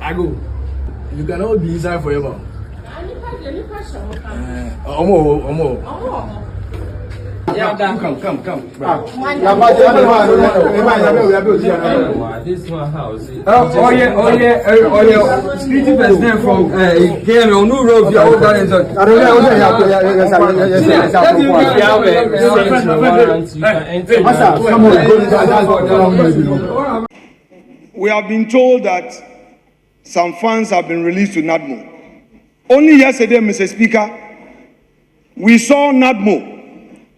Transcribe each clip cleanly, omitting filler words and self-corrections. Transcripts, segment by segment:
I go. You cannot be inside forever. Yeah, come. This one house. Oh yeah. Security personnel from KM on New Road. We have been told that some funds have been released to NADMO. Only yesterday, Mr. Speaker, we saw NADMO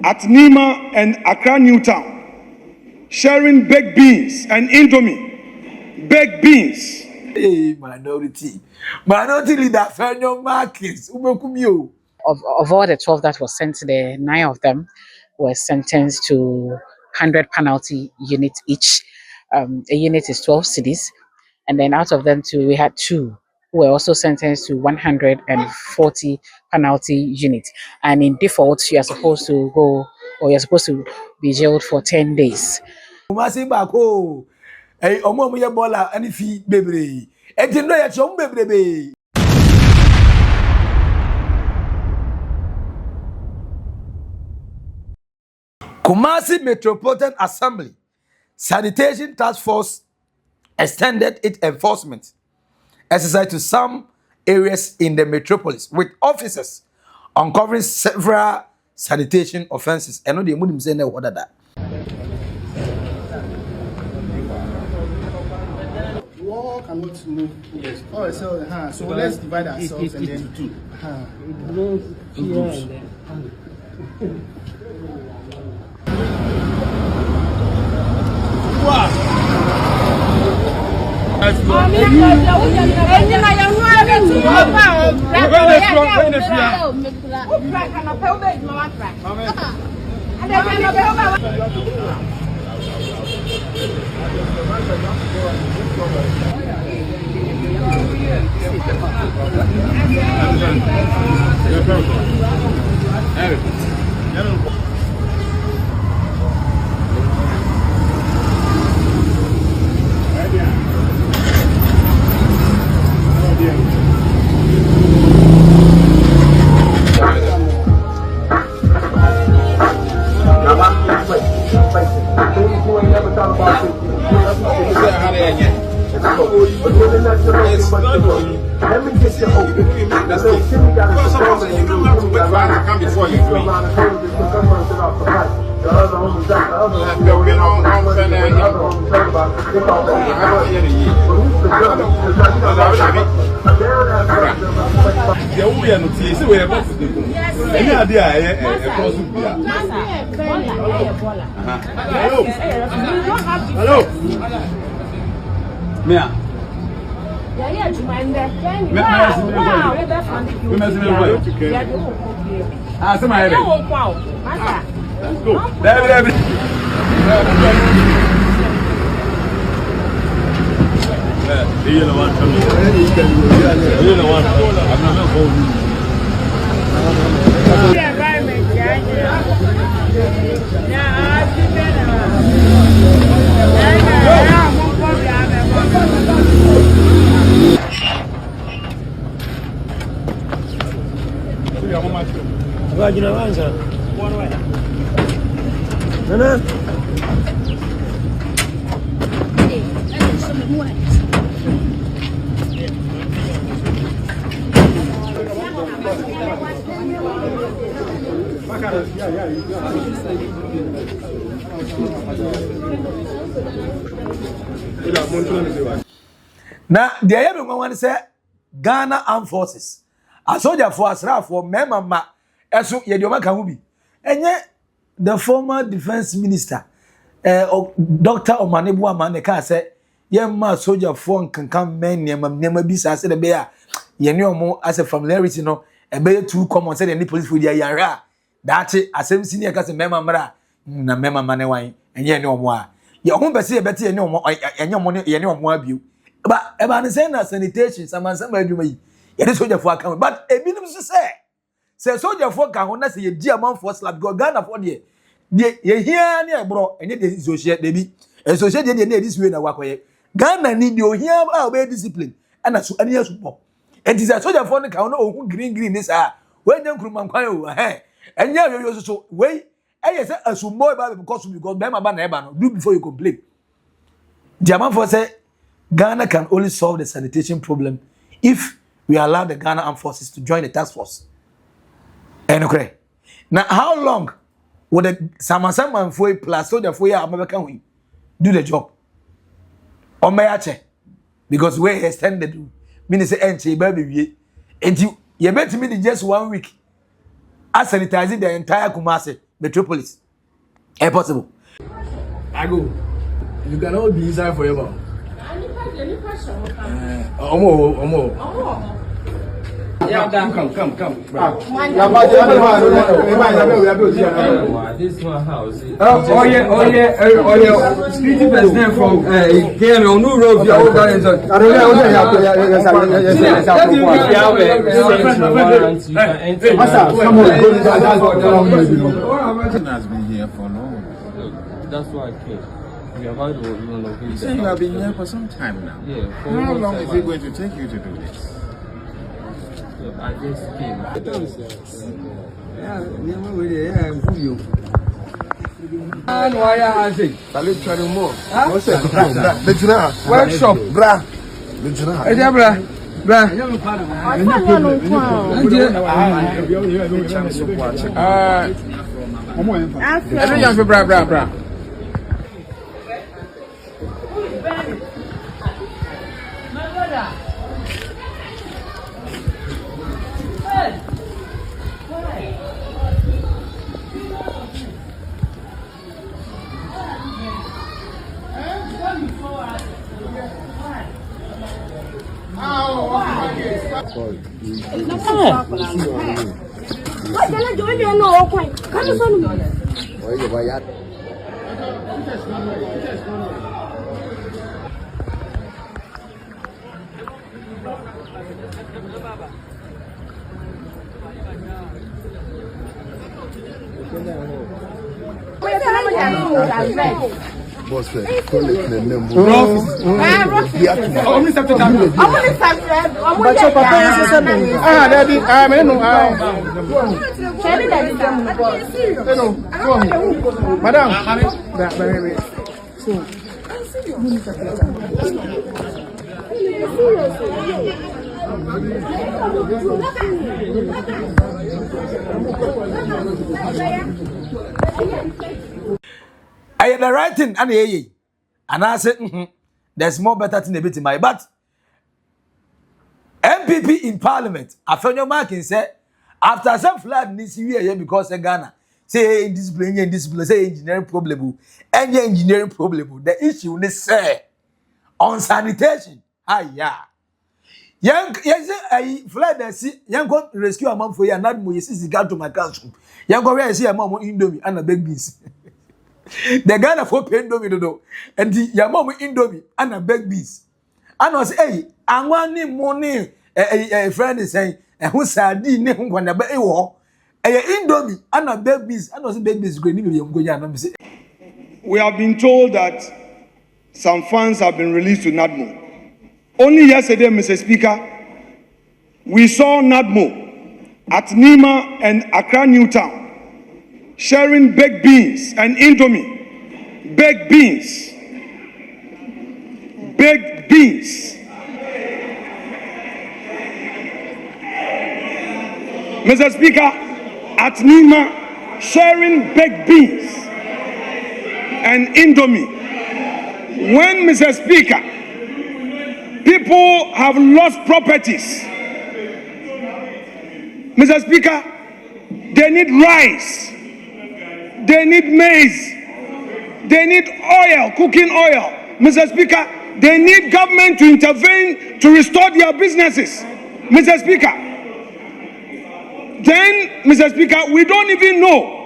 at Nima and Accra Newtown sharing baked beans and Indomie. Baked beans. Hey, minority leader, Fenyo Markins, Of all the 12 that was sent there, 9 of them were sentenced to 100 penalty units each. A unit is 12 cedis. And then out of them, we had 2 who were also sentenced to 140 penalty units. And in default, you're supposed to be jailed for 10 days. Kumasi Bako, hey, Omo Bola, and if he baby, and you know your baby. Kumasi Metropolitan Assembly Sanitation Task Force extended its enforcement exercise to some areas in the metropolis with officers uncovering several sanitation offenses. I know the Muslims say no order that. We all cannot move. Yes. Oh, so let's divide ourselves and then do. It goes here and then. Now, the other one say Ghana Armed Forces. A soldier for Asra for Memama, Esu Yedioma Kahubi. And yet, the former defense minister, Dr. Omanebu Amaneka said, Yemma soldier for can come men near Mamma I said a bear. Yeniomo as a familiarity, no, a bear too common said any police with Yara. That's it, as same senior cousin Memma, na Memma Manewine, and yet no more. Your home say better no more, and your money, more view. But about the same sanitation, Saman Saman, you is soldier for coming. But a minimum say soldier for Kahona say a dear man for slap go Ghana for the ye here near bro, and yet associate baby. Associate this way in a walkway. Ghana need you here about discipline. ana so ani asupo enti say soldier for no ka no ohun green ni sa we nya nkruma nkwan o enya yoyo so we eye say asumbo ba because be ma ba na eba no do before you complain. The man for say Ghana can only solve the sanitation problem if we allow the Ghana Armed Forces to join the task force. Okay. Now, how long would the Saman Saman for plus soldier for ya American do the job? Or may I check? Because we extended, meaning say entry baby, and you bet me just 1 week as sanitizing the entire Kumasi Metropolis. Impossible. I go. You cannot be inside forever. Yeah, come. This one house. Oh yeah. Security personnel from KM on New Road. Has been here for long. That's why I came. We have had one of these. So you have been here for some time now. Yeah. How long is it going to take you to do this? I just came. Workshop, bra. Bra. Boss, call it the name. I am the right thing, and I said, there's more better thing a bit in my but MPP in Parliament, I found your marking say after some flood this year because of Ghana say discipline, say engineering problem, any engineering problem. The issue they say on sanitation. Yeah. Young, yes, I flood and see young go rescue a mom for you, not more. Yes, got to my council. Young go where I see a mom indomie and a big beans. The Ghana for indomie do, and the your mom indomie and a big beans. And I was I want money. A friend is saying, and who said, "Didn't when the baby war." Indomie and a big beans. And I was big beans going to We have been told that some funds have been released to NADMO. Only yesterday, Mr. Speaker, we saw NADMO at Nima and Accra Newtown sharing baked beans and indomie. Baked beans. Baked beans. Mr. Speaker, at Nima sharing baked beans and indomie. When, Mr. Speaker, people have lost properties. Mr. Speaker, they need rice, they need maize, they need oil, cooking oil. Mr. Speaker, they need government to intervene to restore their businesses. Mr. Speaker, then, Mr. Speaker, we don't even know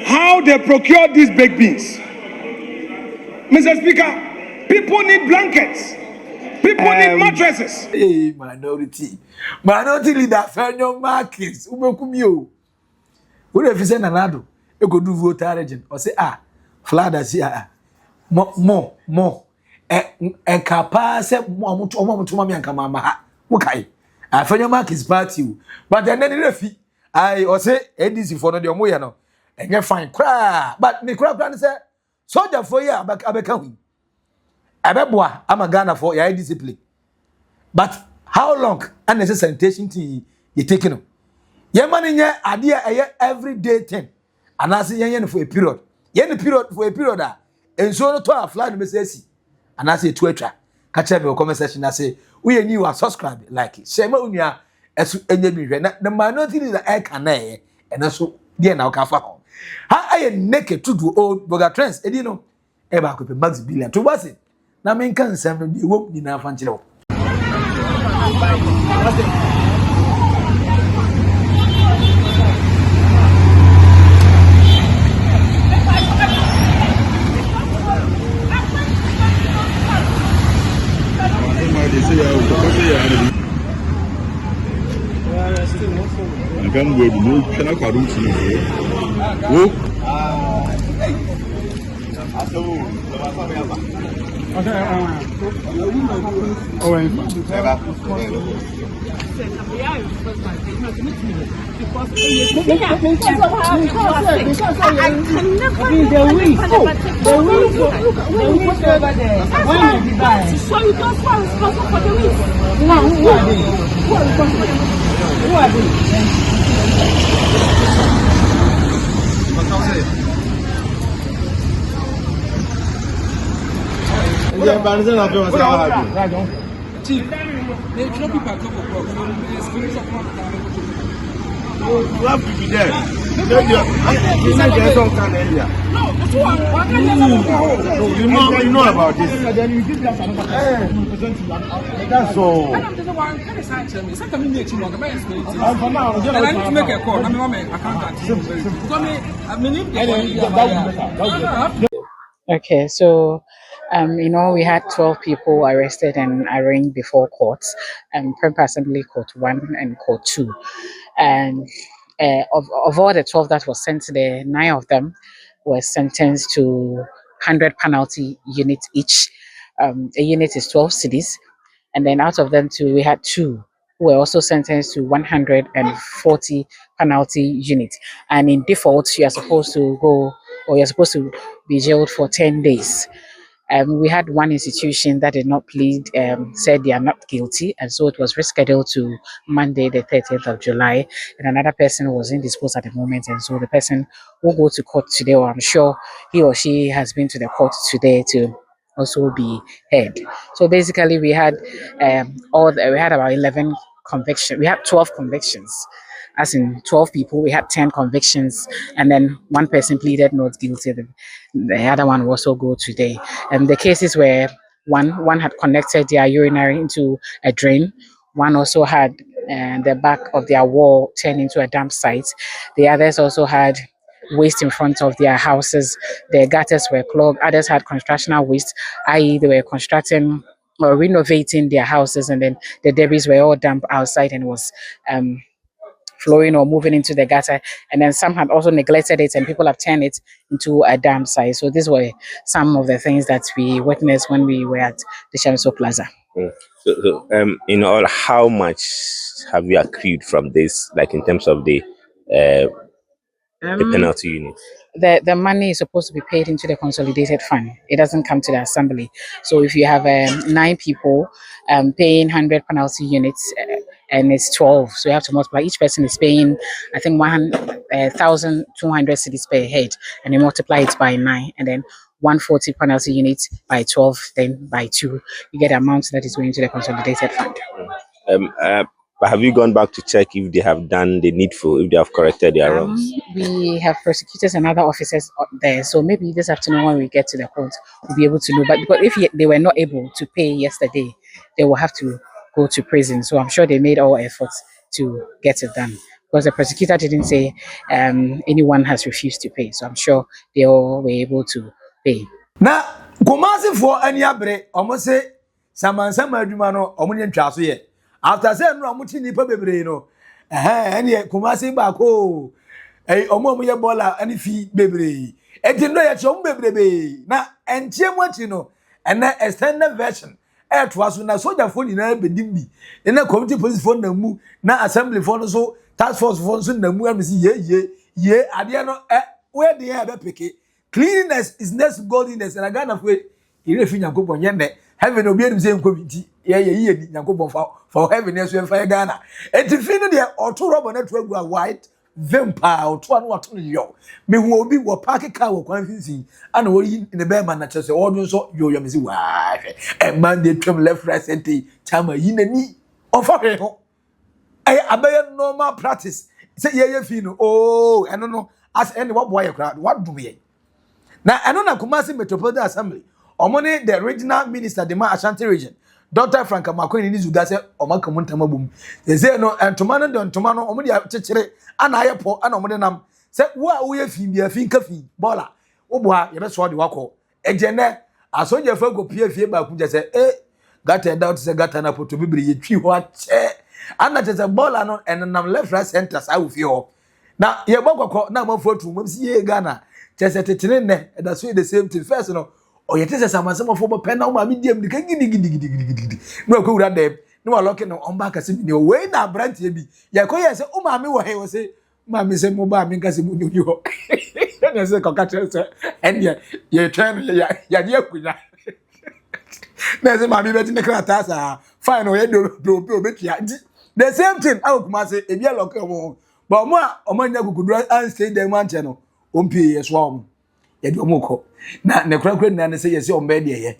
how they procure these baked beans. Mr. Speaker, people need blankets. People need mattresses. Hey, minority leader, Fernando Marquez, Ubekumio. Who if you say Nanado, you could do voter region or say, flood as here. More. kapa se omo mami anka mama ha wo kai afanya mark is party but then the refi I o say ADC for no de omo ye no enye fine kra but me kra plan say soldier for ye abeka hu abeboa ama Ghana for your discipline but how long and the sanitation thing you taking no ye man nye ade everyday thing and as ye for a period ye period for a period enso no to a fly no message and as to atwa catch me comment section na say we new subscribe like share ma unua esu enye bi hwe na the minority is the can na e na so dey na ka fa ho ha aye naked to do old burger trends edi no e ba ko pe max billion to was it na men kan nsem no bi wo ni na fa nchire wo Come with no channel cartoon to you know about this. That's all. Okay, so we had 12 people arrested and arraigned before courts, Prempeh Assembly Court 1 and Court 2. And of all the 12 that was sent there, 9 of them were sentenced to 100 penalty units each. A unit is 12 cities. And then out of them we had 2 who were also sentenced to 140 penalty units. And in default, you're supposed to be jailed for 10 days. We had one institution that did not plead, said they are not guilty, and so it was rescheduled to Monday, the 30th of July. And another person was indisposed at the moment, and so the person will go to court today, or I'm sure he or she has been to the court today to also be heard. So basically, we had about 11 convictions. We had 12 convictions. As in 12 people, we had 10 convictions, and then one person pleaded not guilty. The other one will also go today. And the cases were one had connected their urinary into a drain. One also had the back of their wall turned into a dump site. The others also had waste in front of their houses. Their gutters were clogged. Others had constructional waste, i.e., they were constructing or renovating their houses, and then the debris were all dumped outside and was flowing or moving into the gutter. And then some had also neglected it, and people have turned it into a dump site. So these were some of the things that we witnessed when we were at the Shamso Plaza. So, in all, how much have you accrued from this, like in terms of the penalty unit? The money is supposed to be paid into the consolidated fund. It doesn't come to the assembly. So if you have 9 people paying 100 penalty units, and it's 12, so you have to multiply. Each person is paying, I think, 1,200 cedis per head, and you multiply it by 9, and then 140 penalty units by 12, then by 2, you get the amount that is going to the consolidated fund. But have you gone back to check if they have done the needful, if they have corrected their wrongs? We have prosecutors and other officers there, so maybe this afternoon when we get to the court, we'll be able to know. But because if they were not able to pay yesterday, they will have to go to prison. So I'm sure they made all efforts to get it done, because the prosecutor didn't say anyone has refused to pay. So I'm sure they all were able to pay. Na Kumasi for any abre, almost say Saman Saman Dumano, Omonian Chasu. After saying no, muti nipa bebre no. Any Kumasi bako. Omomuya bola any fee bebre. Eti no ya chom bebre. Na entie mwati no. and then extended version to us na soldier phone na bedim bi na community police phone na mu na assembly phone so task force phone so na mu am see ye ade no where dey e be pick cleanliness is next godliness and Ghana for ire fi Nyankopon ye ne heaven obi enim say nkomiti ye Nyankopon for heaven so en fa Ghana entifi no de oto robo na to agua white vampire oto anu wato no yo me hu obi wo park car wo kwan finsin ana wo yi ne be man na chese odo so yo me si wa e man dey twem left right center chama yi nani ofa he ho ay abaye normal practice say ye fi no oh eno no as any what boy crowd what do me na eno na Kumasi Metropolitan Assembly omoni the regional minister the ma Ashanti region Dr. Frank Makwini ni zuga se omaka muntama bum ze no entoma no de entoma no omo de chechire ana ayepo ana omo de nam se wo a wo ye fi bia fi nka fi bola wo bo a ye be so de wako ejene asoje fa go pie fie ba ku je se gata doubt se gata na poto bibiri ye twi ho ache ana je se bola no enam left right center sa wo fi ho na ye bokoko na amafo atu mo si ye Ghana je se tetene ne da so the same thing first no or yet is Saman Saman for pen now, my medium, the giddy. No, go that day. No, looking on back as in your way now, Brant ye be. Yakoya say, oh, mammy, what he was say, Mammy say, Mobile, because you know. And I say, Cockatcher, and you're trying, ya dear queen. There's a mammy betting the cratas, fine, or do bit yet. The same thing, I would must say, a yellow come but more, or my never could run and stay there one channel. Umpi, a swarm. Yedi omoko na ne krakra na say yes on bed ye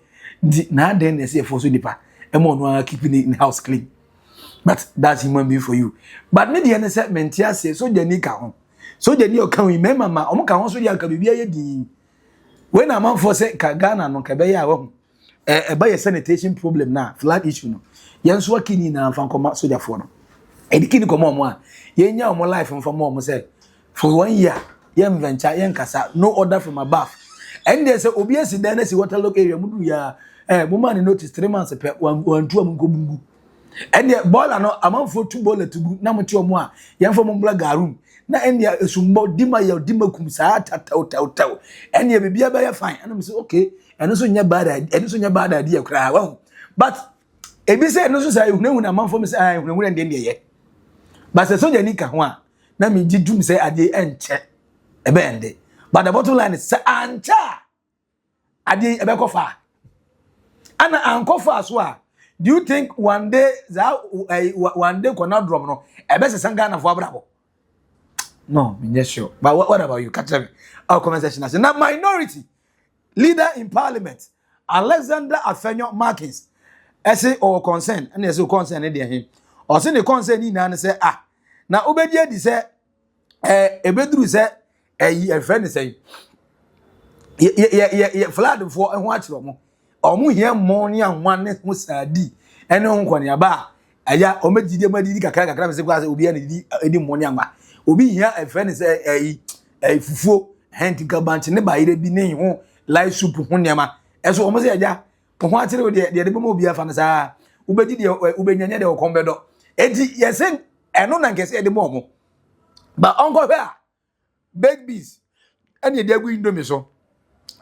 na den say for so nipa e mo no keeping in house clean but that's human being for you but me dey say mentia say so jani ka ho so jani o kan wi mema ma o ka ho so dia ka bibia ye di when a man for say ka Ghana no ka be ya ho ba ye sanitation problem na flood issue no yen so akini na fan koma so dia for no e dikini koma mo a ye nya o life from mo say for 1 year yen venture yen kasa no order from above and they say obi esi dan si water local area mudu ya mama ni notice 3 months pe wan tu am ko bungu and the baller no amanfo tu baller tugu na moti omo a yen fo mo bla garum na and ya esumbo dima ya dima kum sa taw and ya bibia ba ya fine and I say okay and so nya bad idea kra wa but ebi say no so say hunahun amanfo me say hunahun ndem ye but say so jani ka ho a na me gidum say ade enche ebe but the bottom line is ancha ade ebe kofa ana ankofa so a do you think one day kona drum no ebe se sanga na fo abrabo no me just sure but what about you catch me our conversation as na minority leader in parliament Alexander Afenyo Markins ese or concern and ese concern e dey him o se ne concern ni na say na obedi adi say ebeduru say a friend say flood for ho achiro mo omo hia money anwane ho sadi ene ho nkone aba aya omagide madidi kakra se kwa obi ana di money ama obi hia a friend say fufuo hentika banch ne ba ire bi ne ho live soup ho nema eso omo se aja ho achiro de be mo obi afa na sa ubegide ubanyanya de okombedo enti yesen eno na nkese de mo but onko here baked beans and you dey go indomie so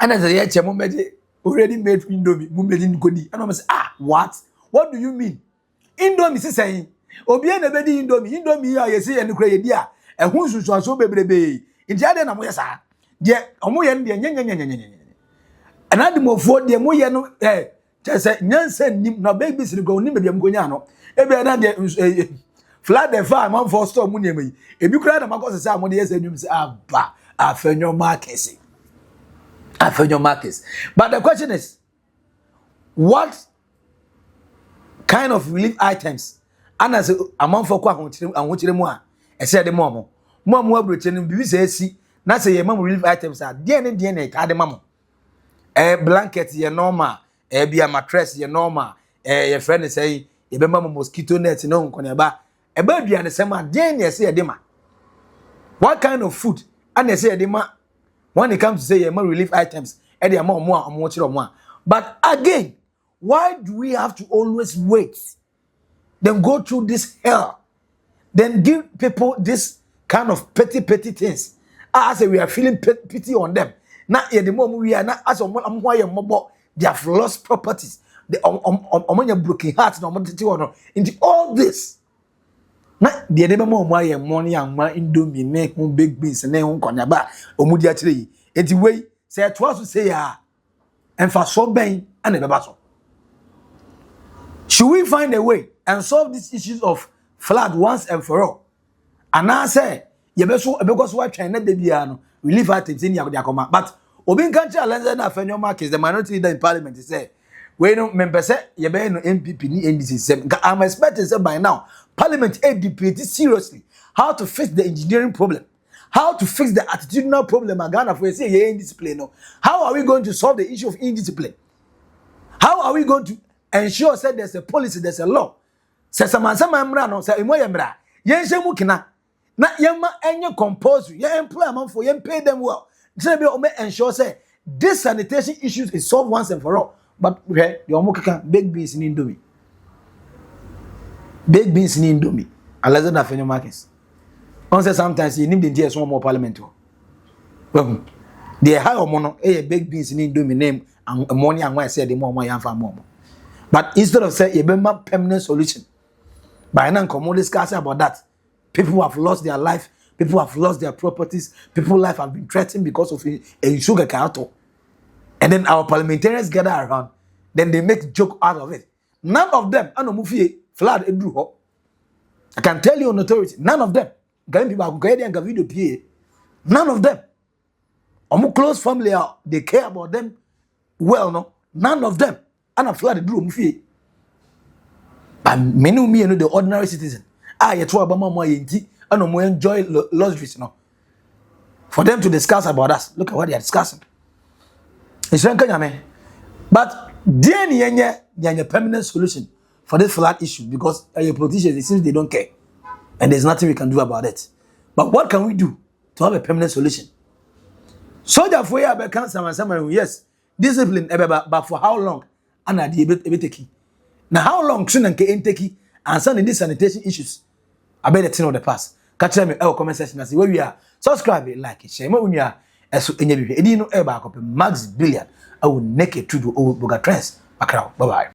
and I say yeah chemo meje already made indomie mu meje nkodi and I say what do you mean indomie se saying obi na be di indomie ya ye say enukra ye di a ehun susu aso bebrebe nti ade na mo ye sa de omo ye de nyenyenyenyenyenye and adimofo de mo ye no say nyansa nim na baked beans go nim be am gonya no e be na de flood the farm man for store mu nyema yi ebi kura na makose say amode yes anwum say Afenyo Markets but the question is what kind of relief items ana say amount for kwa ahonchire mu a ese de mo abroche no bibi say si na say ye mam relief items a de ne ka de mamo blanket ye normal bia mattress ye normal ye friend say ye be mamo mosquito net no nkone ba eba aduane sema de ne say ye de ma what kind of food and they say when it comes to say relief items but again why do we have to always wait then go through this hell then give people this kind of petty things I say we are feeling pity on them now the more we are not as am why mobo they have lost properties, they omonya broken hearts no omotete wono into all this na de de be mo aye money anwa indomie ne ho big beans ne ho konyaba omudi a kire yi enti wei say to us say ya emfa so ben and beba so. Should we find a way and solve these issues of flood once and for all? And I say, yebeso because what China de biano relief items in yakoma. But Obin country alliance na fenyo mark is the minority leader in parliament. He say, we no member say yebe no MPP ni NDC. I'm expecting say by now parliament a debate seriously how to fix the engineering problem, how to fix the attitudinal problem. Ghana for say ye indiscipline. No, how are we going to solve the issue of indiscipline? How are we going to ensure say there's a policy, there's a law? Say Saman Saman mra no say emo yemra. Yen shemu kina. Na yema enye compulsory. Ye employ am for yen pay them well. Say be o me ensure say this sanitation issues is solved once and for all. But the omo kaka big beans in Indomie. Big beans in Indomie. Alexander Fenyo Marcus. On say sometimes you need the DS one more parliament. Well, the high mono big beans in Indomie name and money and why say the more yan fa more. But instead of say a permanent solution, by now come on discuss about that. People have lost their life, people have lost their properties, people's life have been threatened because of a sugar cartel. And then our parliamentarians gather around, then they make joke out of it. None of them, flood edru. I can tell you on authority, none of them. None of them. Omu close family, they care about them well, no? None of them. And a flood edru. But many me the ordinary citizen. You try about more yenti and no more enjoy luxuries, no. For them to discuss about us, look at what they are discussing. It's me. But there is a permanent solution for this flood issue because your politicians, it seems they don't care, and there's nothing we can do about it. But what can we do to have a permanent solution? So therefore, you have Saman Saman, yes, discipline, but for how long? And I did now how long soon and take and send these sanitation issues? I bet the thing of the past. Catch me our comment section and see where we are. Subscribe, like it, share. When you are as in your video, Max Billion. I will make it to do old Boga trends. Bye bye.